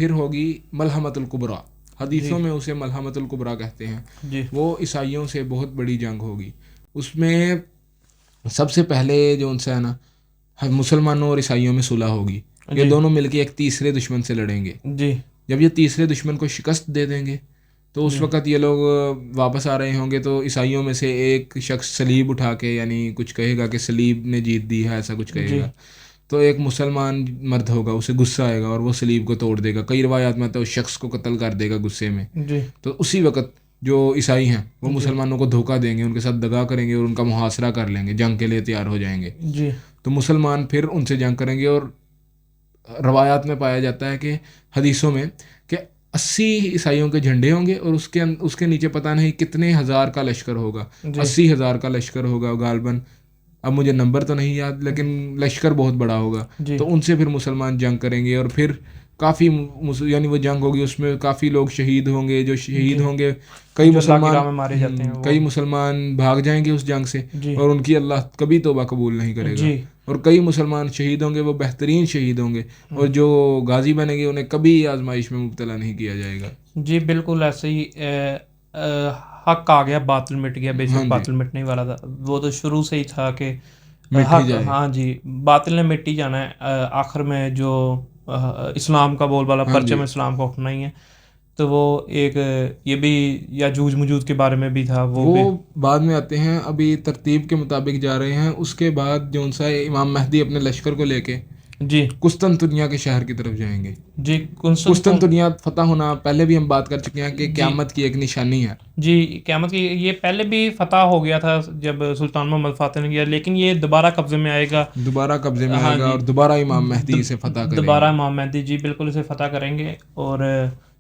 پھر ہوگی ملحمۃ الکبریٰ، حدیثوں میں اسے ملحمۃ الکبریٰ کہتے ہیں، وہ عیسائیوں سے بہت بڑی جنگ ہوگی۔ اس میں سب سے پہلے جو ان سے ہے نا مسلمانوں اور عیسائیوں میں صلح ہوگی، یہ دونوں مل کے ایک تیسرے دشمن سے لڑیں گے۔ جب یہ تیسرے دشمن کو شکست دے دیں گے تو اس وقت یہ لوگ واپس آ رہے ہوں گے، تو عیسائیوں میں سے ایک شخص صلیب اٹھا کے یعنی کچھ کہے گا کہ صلیب نے جیت دی ہے، ایسا کچھ کہے گا، تو ایک مسلمان مرد ہوگا، اسے غصہ آئے گا اور وہ صلیب کو توڑ دے گا۔ کئی روایات میں تو اس شخص کو قتل کر دے گا غصے میں۔ تو اسی وقت جو عیسائی ہیں وہ مسلمانوں کو دھوکہ دیں گے، ان کے ساتھ دغا کریں گے اور ان کا محاصرہ کر لیں گے، جنگ کے لیے تیار ہو جائیں گے۔ تو مسلمان پھر ان سے جنگ کریں گے، اور روایات میں پایا جاتا ہے کہ حدیثوں میں کہ 80 عیسائیوں کے جھنڈے ہوں گے اور اس کے نیچے پتہ نہیں کتنے ہزار کا لشکر ہوگا، 80,000 کا لشکر ہوگا غالباً، اب مجھے نمبر تو نہیں یاد، لیکن لشکر بہت بڑا ہوگا۔ تو ان سے پھر مسلمان جنگ کریں گے، اور پھر کافی یعنی وہ جنگ ہوگی، اس میں کافی لوگ شہید ہوں گے، جو شہید ہوں گے کئی مسلمان بھاگ جائیں گے اس جنگ سے، اور ان کی اللہ کبھی توبہ قبول نہیں کرے گا، اور کئی مسلمان شہید ہوں گے، وہ بہترین شہید ہوں گے، اور جو غازی بنیں گے انہیں کبھی آزمائش میں مبتلا نہیں کیا جائے گا۔ جی بالکل ایسے ہی حق آ گیا، باطل مٹ گیا، بے شک باطل مٹنے والا تھا، وہ تو شروع سے ہی تھا کہ حق، ہاں جی باطل نے مٹ ہی جانا ہے، آخر میں جو اسلام کا بول بالا، پرچم اسلام کو اٹھنا ہی ہے۔ تو وہ ایک یہ بھی یاجوج مجوج کے بارے میں بھی تھا، وہ بعد میں آتے ہیں، ابھی ترتیب کے مطابق جا رہے ہیں۔ اس کے بعد جو سا امام مہدی اپنے لشکر کو لے کے قسطنطنیہ کے شہر کی طرف جائیں گے۔ قسطنطنیہ فتح ہونا پہلے بھی ہم بات کر چکے ہیں کہ قیامت کی ایک نشانی ہے۔ جی قیامت کی، یہ پہلے بھی فتح ہو گیا تھا جب سلطان محمد فاتح نے کیا، لیکن یہ دوبارہ قبضے میں آئے گا، اور دوبارہ امام مہدی اسے فتح کریں گے، دوبارہ امام مہدی جی بالکل اسے فتح کریں گے، اور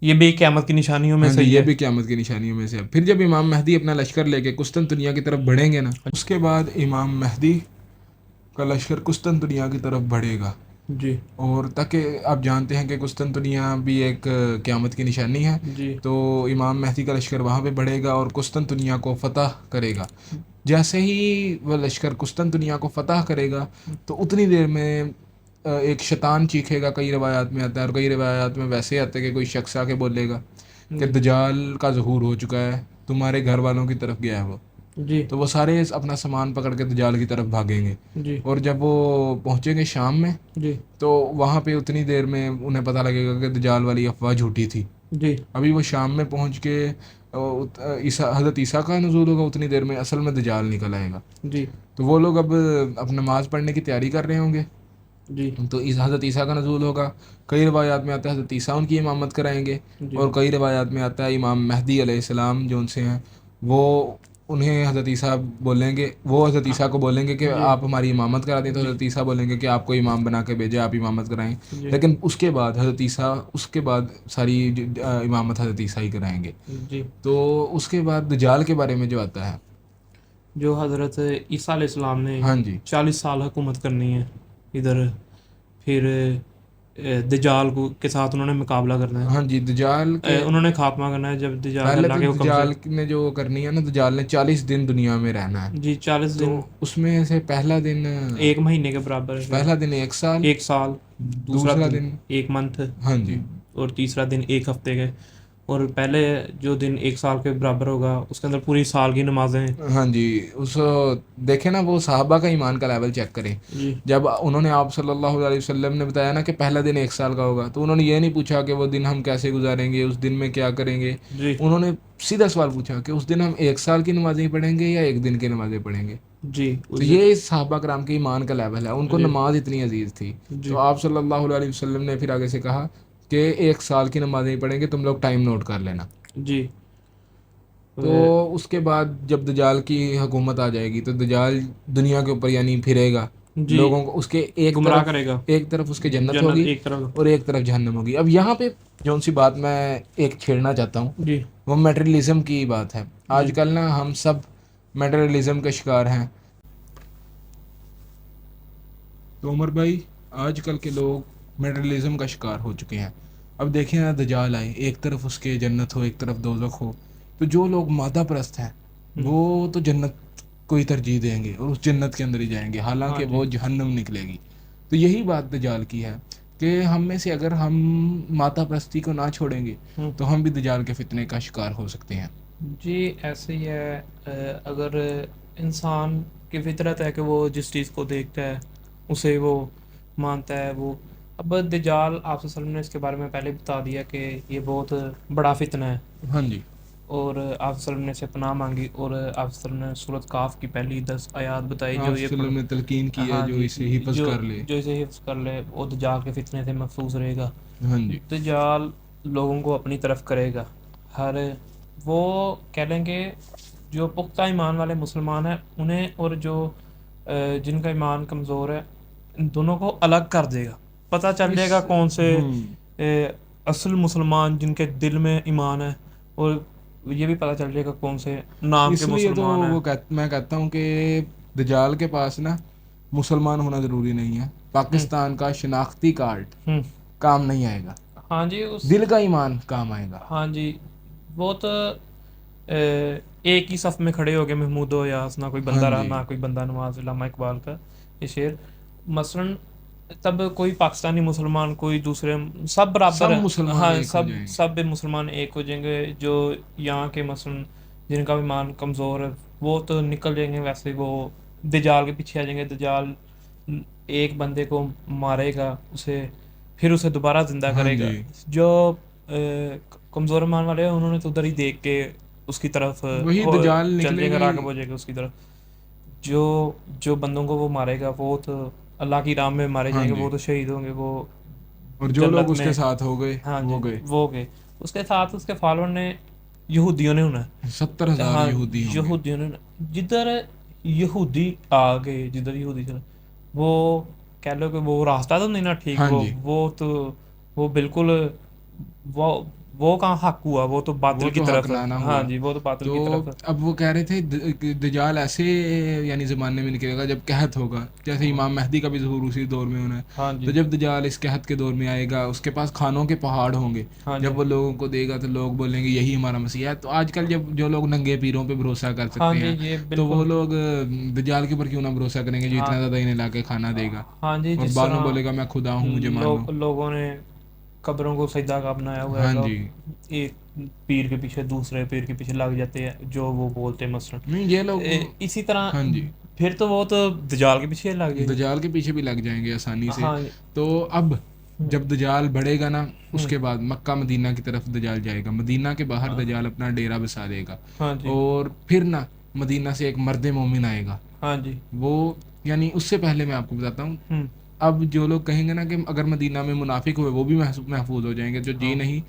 یہ بھی قیامت کی نشانیوں میں سے یہ بھی قیامت کی نشانیوں میں سے ہے۔ پھر جب امام مہدی اپنا لشکر لے کے قسطنطنیہ کی طرف بڑھیں گے نا، اس کے بعد امام مہدی کا لشکر قسطنطنیہ کی طرف بڑھے گا، اور تاکہ آپ جانتے ہیں کہ قسطنطنیہ بھی ایک قیامت کی نشانی ہے، تو امام مہدی کا لشکر وہاں پہ بڑھے گا اور قسطنطنیہ کو فتح کرے گا۔ جیسے ہی وہ لشکر قسطنطنیہ کو فتح کرے گا تو اتنی دیر میں ایک شیطان چیخے گا، کئی روایات میں آتا ہے، اور کئی روایات میں ویسے آتا ہے کہ کوئی شخص آ کے بولے گا کہ دجال کا ظہور ہو چکا ہے، تمہارے گھر والوں کی طرف گیا ہے وہ، تو وہ سارے اپنا سامان پکڑ کے دجال کی طرف بھاگیں گے، اور جب وہ پہنچیں گے شام میں تو وہاں پہ اتنی دیر میں انہیں پتہ لگے گا کہ دجال والی افواہ جھوٹی تھی۔ ابھی وہ شام میں پہنچ کے حضرت عیسیٰ کا نزول ہوگا، اتنی دیر میں اصل میں دجال نکل آئے گا۔ تو وہ لوگ اب نماز پڑھنے کی تیاری کر رہے ہوں گے، تو حضرت عیسیٰ کا نزول ہوگا۔ کئی روایات میں آتا ہے حضرت عیسیٰ ان کی امامت کرائیں گے، اور کئی روایات میں آتا ہے امام مہدی علیہ السلام جو ان سے ہیں وہ انہیں حضرت عیسیٰ بولیں گے، وہ حضرت عیسیٰ کو بولیں گے کہ آپ ہماری امامت کرا دیں، تو حضرت عیسیٰ بولیں گے کہ آپ کو امام بنا کے بھیجے، آپ امامت کرائیں، لیکن اس کے بعد حضرت عیسیٰ ساری امامت حضرت عیسیٰ ہی کرائیں گے۔ تو اس کے بعد دجال کے بارے میں جو آتا ہے، جو حضرت عیسیٰ علیہ السلام نے 40 سال حکومت کرنی ہے ادھر، پھر دجال کے ساتھ انہوں نے مقابلہ کرنا ہے، دجال انہوں نے خاتمہ کرنا ہے۔ جب دجال نے جو کرنی ہے نا، دجال نے 40 دن دنیا میں رہنا ہے، 40 دن، اس میں سے پہلا دن 1 مہینے کے برابر ہے، پہلا دن 1 سال، دوسرا دن 1 منتھ، اور تیسرا دن 1 ہفتے کے، اور پہلے جو دن 1 سال کے برابر ہوگا اس کے اندر پوری سال کی نمازیں۔ اس دیکھیں نا، وہ صحابہ کا ایمان کا لیول چیک کریں، جب انہوں نے آپ صلی اللہ علیہ وسلم نے بتایا نا کہ پہلا دن 1 سال کا ہوگا، تو انہوں نے یہ نہیں پوچھا کہ وہ دن ہم کیسے گزاریں گے، اس دن میں کیا کریں گے، انہوں نے سیدھا سوال پوچھا کہ اس دن ہم 1 سال کی نمازیں پڑھیں گے یا 1 دن کی نمازیں پڑھیں گے۔ تو یہ صحابہ کرام کے ایمان کا لیول ہے، ان کو نماز اتنی عزیز تھی۔ تو آپ صلی اللہ علیہ وسلم نے پھر آگے سے کہا کہ 1 سال کی نمازیں پڑھیں گے، تم لوگ ٹائم نوٹ کر لینا۔ تو اس کے بعد جب دجال کی حکومت آ جائے گی تو دجال دنیا کے اوپر یعنی پھرے گا، لوگوں کو اس کے گمراہ کرے گا، ایک طرف اس کے جنت ہوگی اور ایک طرف جہنم ہوگی۔ اب یہاں پہ جون سی بات میں ایک چھیڑنا چاہتا ہوں، وہ میٹریلزم کی بات ہے۔ آج کل نا ہم سب میٹریلزم کے شکار ہیں۔ تو عمر بھائی، آج کل کے لوگ میٹریلزم کا شکار ہو چکے ہیں۔ اب دیکھیں نا، دجال آئے، ایک طرف اس کے جنت ہو، ایک طرف دوزخ ہو، تو جو لوگ مادہ پرست ہیں وہ تو جنت کو ہی ترجیح دیں گے اور اس جنت کے اندر ہی جائیں گے، حالانکہ وہ جہنم نکلے گی۔ تو یہی بات دجال کی ہے کہ ہم میں سے اگر ہم ماتا پرستی کو نہ چھوڑیں گے تو ہم بھی دجال کے فتنے کا شکار ہو سکتے ہیں. جی ایسے ہی ہے. اگر انسان کی فطرت ہے کہ وہ جس چیز کو دیکھتا ہے اسے وہ مانتا ہے. وہ اب دجال آپ صلی اللہ علیہ وسلم نے اس کے بارے میں پہلے بتا دیا کہ یہ بہت بڑا فتنہ ہے. ہاں جی. اور آپ صلی اللہ علیہ وسلم نے سے پناہ مانگی اور آپ صلی اللہ علیہ وسلم نے سورۃ کاف کی پہلی 10 آیات بتائی آپ جو صلی یہ اللہ علیہ وسلم نے تلقین کی ہے ہاں جو جی اسے حفظ جو کر لے. جو اسے حفظ کر لے وہ دجال کے فتنے سے محفوظ رہے گا. ہاں جی. دجال لوگوں کو اپنی طرف کرے گا. ہر وہ کہہ لیں گے جو پختہ ایمان والے مسلمان ہیں انہیں اور جو جن کا ایمان کمزور ہے ان دونوں کو الگ کر دے گا. پتہ چل جائے گا کون سے اصل مسلمان جن کے دل میں ایمان ہے اور یہ بھی پتہ چل جائے گا کون سے نام کے اس لیے تو مسلمان ہیں. میں کہتا ہوں کہ دجال کے پاس نا مسلمان ہونا ضروری نہیں ہے. پاکستان کا شناختی کارڈ کام نہیں آئے گا. ہاں جی دل کا ایمان کام آئے گا. ہاں جی. بہت ایک ہی صف میں کھڑے ہو گئے محمود و یاس نہ کوئی بندہ رہا نہ کوئی بندہ نواز. علامہ اقبال کا یہ شعر. مثلاً تب کوئی پاکستانی مسلمان کوئی دوسرے سب برابر ہیں. ہاں سب مسلمان ایک ہو جائیں گے. جو یہاں کے مثلاً جن کا ایمان کمزور ہے وہ تو نکل جائیں گے. ویسے وہ دجال کے پیچھے آ جائیں گے. دجال ایک بندے کو مارے گا پھر اسے دوبارہ زندہ کرے گا. جو کمزور ایمان والے ہیں انہوں نے تو ادھر ہی دیکھ کے اس کی طرف چل جائے گا راغب ہو جائے گا اس کی طرف. جو بندوں کو وہ مارے گا وہ تو اللہ کی راہ میں مارے جائیں گے. وہ تو شہید ہوں گے. وہ اور جو لوگ اس کے ساتھ ہو گئے ہاں جی وہ گئے. اس کے ساتھ اس کے فالوور نے یہودیوں نے ہونا 70,000 یہودیوں نے جدھر یہودی آ گئے جدھر یہودی چلا وہ کہہ لو کہ وہ راستہ تو نہیں نا ٹھیک. وہ تو وہ بالکل وہ کہاں حق ہوا. وہ تو باطل کی طرف. ہاں جی وہ تو باطل کی طرف. اب وہ کہہ رہے تھے دجال ایسے یعنی زمانے میں نکلے گا جب قحط ہوگا. جیسے امام مہدی کا بھی ظہور اسی دور میں ہونا ہے. تو جب دجال اس قحط کے دور میں آئے گا اس کے پاس کھانوں کے پہاڑ ہوں گے. جب وہ لوگوں کو دے گا تو لوگ بولیں گے یہی ہمارا مسیح ہے. تو آج کل جب جو لوگ ننگے پیروں پہ بھروسہ کر سکتے ہیں تو وہ لوگ دجال کے اوپر کیوں نہ بھروسہ کریں گے جو اتنا زیادہ انہیں لا کے کھانا دے گا اور بعد میں بولے گا میں خدا ہوں مجھے مان لو. لوگوں نے قبروں کو سجدہ کا بنایا ہوا ہے. ایک پیر کے پیچھے دوسرے پیر کے پیچھے لگ جاتے ہیں جو وہ بولتے ہیں مثلاً. یہ لوگ اسی طرح پھر تو وہ تو دجال کے پیچھے لگ جائیں گے. دجال کے پیچھے بھی لگ جائیں گے آسانی سے. تو اب جب دجال بڑھے گا نا اس کے بعد مکہ مدینہ کی طرف دجال جائے گا. مدینہ کے باہر دجال اپنا ڈیرا بسا دے گا. اور پھر نا مدینہ سے ایک مرد مومن آئے گا. وہ یعنی اس سے پہلے میں آپ کو بتاتا ہوں. اب جو لوگ کہیں گے نا کہ اگر مدینہ میں منافق ہوئے وہ بھی محفوظ ہو جائیں گے. جو جی نہیں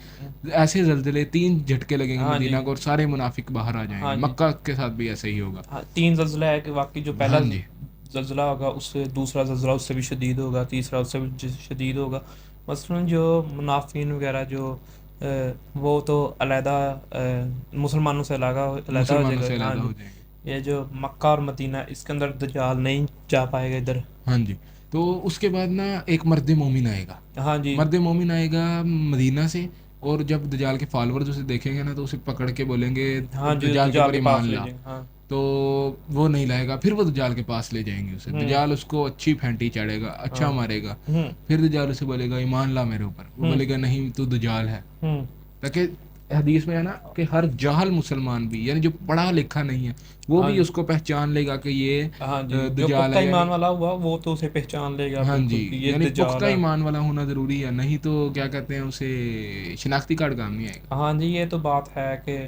ایسے زلزلے 3 جھٹکے لگیں گے مدینہ کو اور سارے منافق باہر آ جائیں گے. مکہ کے ساتھ بھی ایسا ہی ہوگا. 3 زلزلہ ہے کہ واقعی جو پہلا زلزلہ ہوگا اس سے دوسرا زلزلہ اس سے بھی شدید ہوگا. تیسرا اس سے بھی شدید ہوگا. مثلاً جو منافقین وغیرہ جو وہ تو علیحدہ مسلمانوں سے علیحدہ ہو جائے گا. یہ جو مکہ اور مدینہ اس کے اندر دجال نہیں جا پائے گا ادھر. ہاں جی. تو اس کے بعد نا ایک مرد مومن آئے گا. مرد مومن آئے گا مدینہ سے. اور جب دجال کے فالورز اسے دیکھیں گے نا تو اسے پکڑ کے بولیں گے دجال کے اوپر ایمان لا. تو وہ نہیں لائے گا. پھر وہ دجال کے پاس لے جائیں گے اسے. دجال اس کو اچھی پھینٹی چڑھے گا اچھا مارے گا. پھر دجال اسے بولے گا ایمان لا میرے اوپر. وہ بولے گا نہیں تو دجال ہے. تاکہ حدیث میں ہے نا کہ ہر جاہل مسلمان بھی یعنی جو پڑھا لکھا نہیں ہے وہ بھی اس کو پہچان لے گا کہ یہ دجال ہے. ایمان والا ہوا وہ تو اسے پہچان لے گا. ہاں جی. یعنی پختہ ایمان والا ہونا ضروری ہے. نہیں تو کیا کہتے ہیں اسے شناختی کارڈ کام نہیں آئے گا. ہاں جی یہ تو بات ہے کہ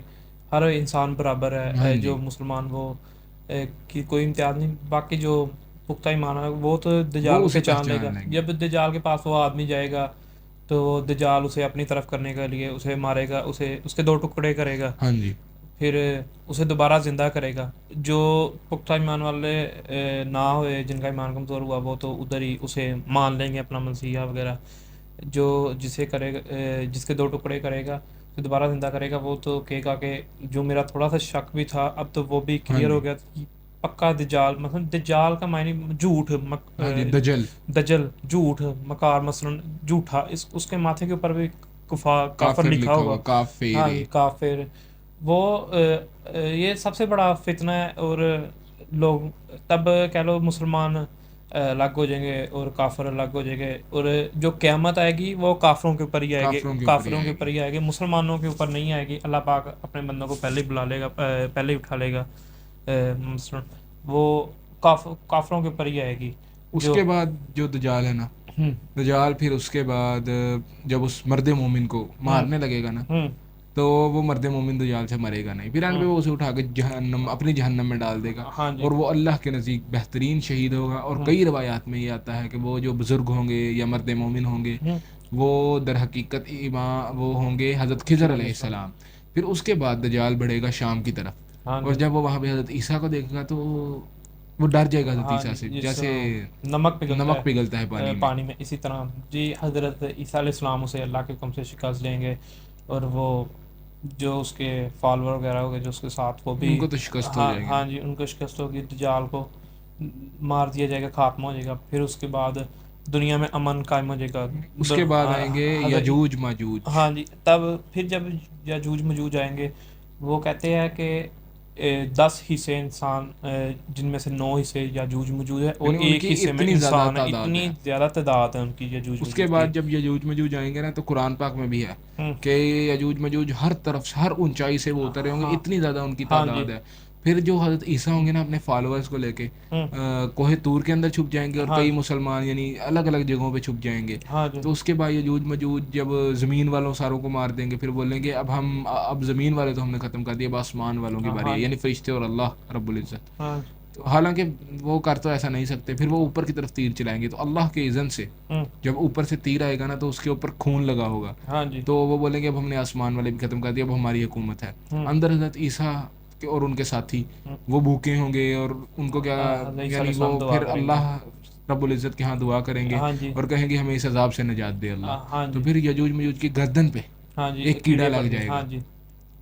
ہر انسان برابر ہے. جو مسلمان وہ کی کوئی امتیاز نہیں. باقی جو پختہ ایمان ہے وہ تو دجال کو پہچان لے گا. جب دجال کے پاس وہ آدمی جائے گا تو دجال اسے اپنی طرف کرنے کے لیے اسے مارے گا. اس کے 2 ٹکڑے کرے گا. ہاں جی. پھر اسے دوبارہ زندہ کرے گا. جو پختہ ایمان والے نہ ہوئے جن کا ایمان کمزور ہوا وہ تو ادھر ہی اسے مان لیں گے اپنا مسیحا وغیرہ. جو جسے کرے گا جس کے 2 ٹکڑے کرے گا پھر دوبارہ زندہ کرے گا وہ تو کہے گا کہ جو میرا تھوڑا سا شک بھی تھا اب تو وہ بھی کلیئر ہو گیا. پکا دجال مثلا دجال کا معنی جھوٹ. دجل جھوٹ مکار مثلاً جھوٹا. اس کے ماتھے کے اوپر بھی کافر لکھا ہوگا. کافر. وہ یہ سب سے بڑا فتنہ ہے. اور لوگ تب کہہ لو مسلمان الگ ہو جائیں گے اور کافر الگ ہو جائیں گے، اور جو قیامت آئے گی وہ کافروں کے اوپر ہی آئے گی، کافروں کے اوپر ہی آئے گی، مسلمانوں کے اوپر نہیں آئے گی۔ اللہ پاک اپنے بندوں کو پہلے ہی بلا لے گا، پہلے ہی اٹھا لے گا، مثلاً وہ کافروں کے اوپر ہی آئے گی۔ اس کے بعد جو دجال ہے نا، دجال پھر اس کے بعد جب اس مرد مومن کو مارنے لگے گا نا، تو وہ مرد مومن دجال سے مرے گا نہیں، پھر اینڈ پہ وہ اسے اٹھا کے جہنم، اپنی جہنم میں ڈال دے گا، اور وہ اللہ کے نزدیک بہترین شہید ہوگا۔ اور کئی روایات میں یہ آتا ہے کہ وہ جو بزرگ ہوں گے یا مرد مومن ہوں گے وہ در حقیقت امام وہ ہوں گے حضرت خضر علیہ السلام۔ پھر اس کے بعد دجال بڑھے گا شام کی طرف، اور جب وہ وہاں پہ حضرت عیسیٰ کو دیکھے گا تو وہ ڈر جائے گا حضرت عیسیٰ سے، جیسے نمک پگھلتا ہے پانی میں، اسی طرح جی حضرت عیسیٰ علیہ السلام اسے اللہ کے حکم سے شکست دیں گے، اور وہ جو اس کے فالوور وغیرہ ہوگے جو اس کے ساتھ، وہ بھی ان کو تو شکست ہو جائے گی۔ ہاں جی ان کو شکست ہوگی، دجال کو مار دیا جائے گا، خاتمہ ہو جائے گا۔ پھر اس کے بعد دنیا میں امن قائم ہو جائے گا۔ اس کے بعد آئیں گے یجوج ماجوج۔ ہاں جی، تب پھر جب یجوج ماجوج آئیں گے، وہ کہتے ہیں کہ 10 حصے انسان، جن میں سے 9 حصے یجوج ماجوج ہے، اور ایک حصے میں انسان ہے، اتنی زیادہ تعداد ہے ان کی یجوج ماجوج کی۔ اس کے بعد جب یجوج ماجوج آئیں گے نا تو قرآن پاک میں بھی ہے کہ یجوج ماجوج ہر طرف ہر اونچائی سے وہ اترے ہوں گے، اتنی زیادہ ان کی تعداد ہے۔ پھر جو حضرت عیسیٰ ہوں گے نا اپنے فالوورز کو لے کے کوہ طور کے اندر چھپ جائیں گے، اور کئی مسلمان یعنی الگ الگ جگہوں پہ چھپ جائیں گے۔ تو اس کے بعد یجوج ماجوج جب زمین والوں ساروں کو مار دیں گے، پھر بولیں گے اب زمین والے تو ہم نے ختم کر دیا، اب آسمان والوں کی باری ہے، یعنی فرشتے اور اللہ رب العزت۔ حالانکہ وہ کر تو ایسا نہیں سکتے، پھر وہ اوپر کی طرف تیر چلائیں گے، تو اللہ کے اذن سے جب اوپر سے تیر آئے گا نا تو اس کے اوپر خون لگا ہوگا، تو وہ بولیں گے اب ہم نے آسمان والے بھی ختم کر دیا، اب ہماری حکومت ہے۔ اندر حضرت عیسیٰ اور ان کے ساتھی وہ بھوکے ہوں گے، اور ان کو کیا یعنی وہ پھر اللہ رب العزت کے ہاں دعا کریں گے اور کہیں گے ہمیں اس عذاب سے نجات دے اللہ۔ تو پھر یجوج ماجوج کی گردن پہ ایک کیڑا لگ جائے گا،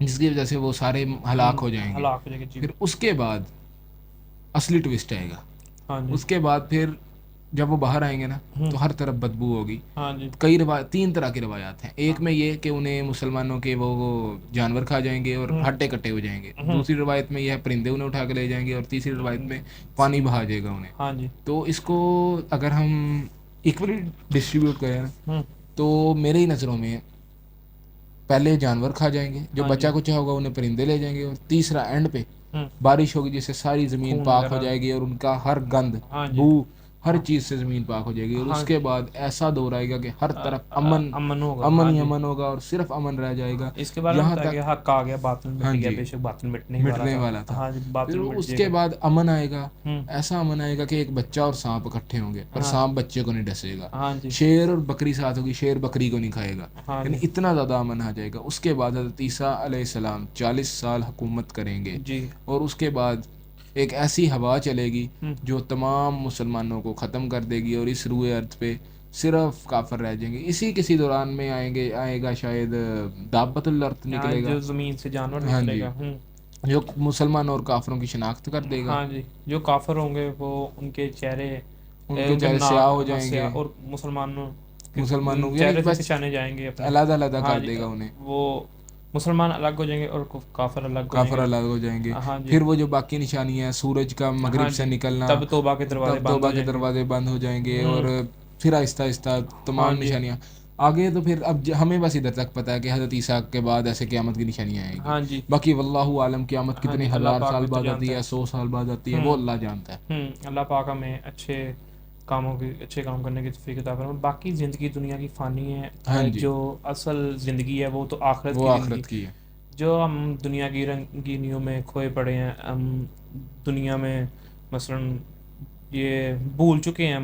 جس کی وجہ سے وہ سارے ہلاک ہو جائیں گے۔ پھر اس کے بعد اصلی ٹوسٹ آئے گا۔ اس کے بعد پھر جب وہ باہر آئیں گے نا تو ہر طرف بدبو ہوگی۔ کئی 3 طرح کی روایات ہیں، ایک میں یہ کہ انہیں مسلمانوں کے وہ جانور کھا جائیں گے اور ہڈے کٹے ہو جائیں گے، دوسری روایت میں یہ ہے پرندے انہیں اٹھا کے لے جائیں گے، اور تیسری روایت میں پانی بہا جائے گا انہیں۔ تو اس کو اگر ہم ایکولی ڈسٹریبیوٹ کریں نا تو میرے ہی نظروں میں پہلے جانور کھا جائیں گے، جو بچہ کچا ہوگا انہیں پرندے لے جائیں گے، اور تیسرا اینڈ پہ بارش ہوگی جس سے ساری زمین پاک ہو جائے گی، اور ان کا ہر گند بو ہر چیز سے زمین پاک ہو جائے گی، اور اس کے بعد ایسا دور آئے گا کہ ہر طرف امن ہی امن ہوگا، اور صرف امن رہ جائے گا۔ اس کے بعد یہاں تک حق آ گیا، باطل مٹ گیا، بے شک باطل مٹنے والا تھا۔ پھر اس کے بعد امن آئے گا، ایسا امن آئے گا کہ ایک بچہ اور سانپ اکٹھے ہوں گے، اور سانپ بچے کو نہیں ڈسے گا، شیر اور بکری ساتھ ہوگی، شیر بکری کو نہیں کھائے گا، یعنی اتنا زیادہ امن آ جائے گا۔ اس کے بعد حضرت عیسیٰ علیہ السلام 40 سال حکومت کریں گے، اور اس کے بعد ایک ایسی ہوا چلے گی جو تمام مسلمانوں کو ختم کر دے گی، اور اس روئے ارض پہ صرف کافر رہ جائیں گے۔ کسی دوران میں آئے گا شاید دابت الارض نکلے گا، جو زمین سے جانور نکلے گا، جو مسلمان اور کافروں کی شناخت کر دے گا۔ جو کافر ہوں گے وہ ان کے چہرے سیاہ ہو جائیں گے، اور مسلمانوں چہرے سے پہچانے جائیں گے، علیحدہ علیحدہ کر دے گا انہیں، وہ مسلمان الگ ہو جائیں گے اور کافر الگ ہو جائیں گے۔ پھر وہ جو باقی نشانیاں، سورج کا مغرب سے نکلنا، تب توبہ کے دروازے بند ہو جائیں گے، اور پھر آہستہ آہستہ تمام نشانیاں آگے۔ تو پھر اب ہمیں بس ادھر تک پتہ ہے کہ حضرت عیسیٰ کے بعد ایسے قیامت کی نشانیاں آئیں گی، باقی واللہ عالم قیامت کتنے 1000 سال بعد آتی ہے، 100 سال بعد آتی ہے، وہ اللہ جانتا ہے۔ اللہ پاک ہمیں اچھے کام کرنے کی توفیق عطا فرمائے۔ باقی زندگی دنیا کی فانی ہے، جو اصل زندگی ہے وہ تو آخرت کی ہے۔ جو ہم دنیا کی رنگینیوں میں کھوئے پڑے ہیں، ہم دنیا میں مثلا یہ بھول چکے ہیں،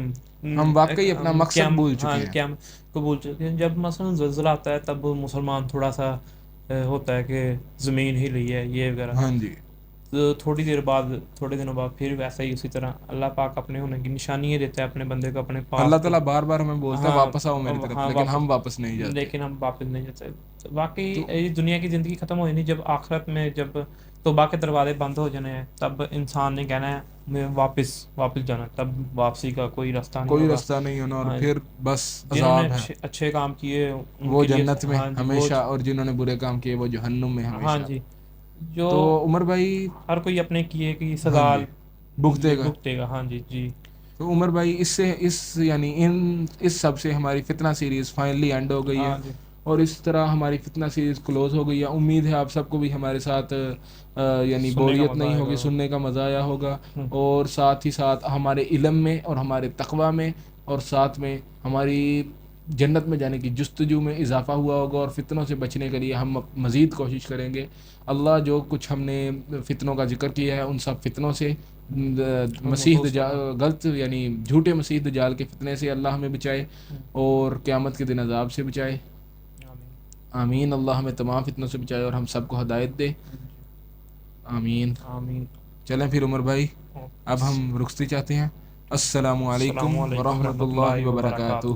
ہم واقعی اپنا مقصد بھول چکے ہیں۔ جب مثلا زلزلہ آتا ہے تب مسلمان تھوڑا سا ہوتا ہے کہ زمین ہی لی ہے یہ وغیرہ، تھوڑے دنوں بعد پھر ویسا ہی اسی طرح اللہ پاک اپنے ہونے کی نشانی دیتا ہے اپنے بندے کو اپنے پاس۔ اللہ تعالیٰ بار بار ہمیں بولتا ہے واپس آؤ میری طرف، لیکن ہم واپس نہیں جاتے۔ واقعی دنیا کی زندگی ختم ہو جانی، جب آخرت میں جب توبہ کے دروازے بند ہو جانے ہیں تب انسان نے کہنا ہے میں واپس جانا، تب واپسی کا کوئی راستہ نہیں ہونا، اور پھر بس عذاب ہے۔ اچھے کام کیے وہ جنت میں ہمیشہ، اور جنہوں نے برے کام کیے وہ جہنم میں ہمیشہ۔ تو عمر بھائی ہر کوئی اپنے کیے کی سزا بھگتے گا۔ جی تو عمر بھائی اس سے اس سب سے ہماری فتنہ سیریز فائنلی اینڈ ہو گئی ہے اور اس طرح ہماری فتنہ سیریز کلوز ہو گئی ہے. امید ہے آپ سب کو بھی ہمارے ساتھ بوریت نہیں ہوگی, سننے کا مزہ آیا ہوگا, اور ساتھ ہی ساتھ ہمارے علم میں اور ہمارے تقویٰ میں اور ساتھ میں ہماری جنت میں جانے کی جستجو میں اضافہ ہوا ہوگا, اور فتنوں سے بچنے کے لیے ہم مزید کوشش کریں گے. اللہ جو کچھ ہم نے فتنوں کا ذکر کیا ہے ان سب فتنوں سے, غلط جھوٹے مسیح دجال کے فتنے سے اللہ ہمیں بچائے اور قیامت کے دن عذاب سے بچائے. آمین. اللہ ہمیں تمام فتنوں سے بچائے اور ہم سب کو ہدایت دے. آمین. چلیں پھر عمر بھائی اب ہم رخصتی چاہتے ہیں. السلام علیکم ورحمۃ اللہ وبرکاتہ.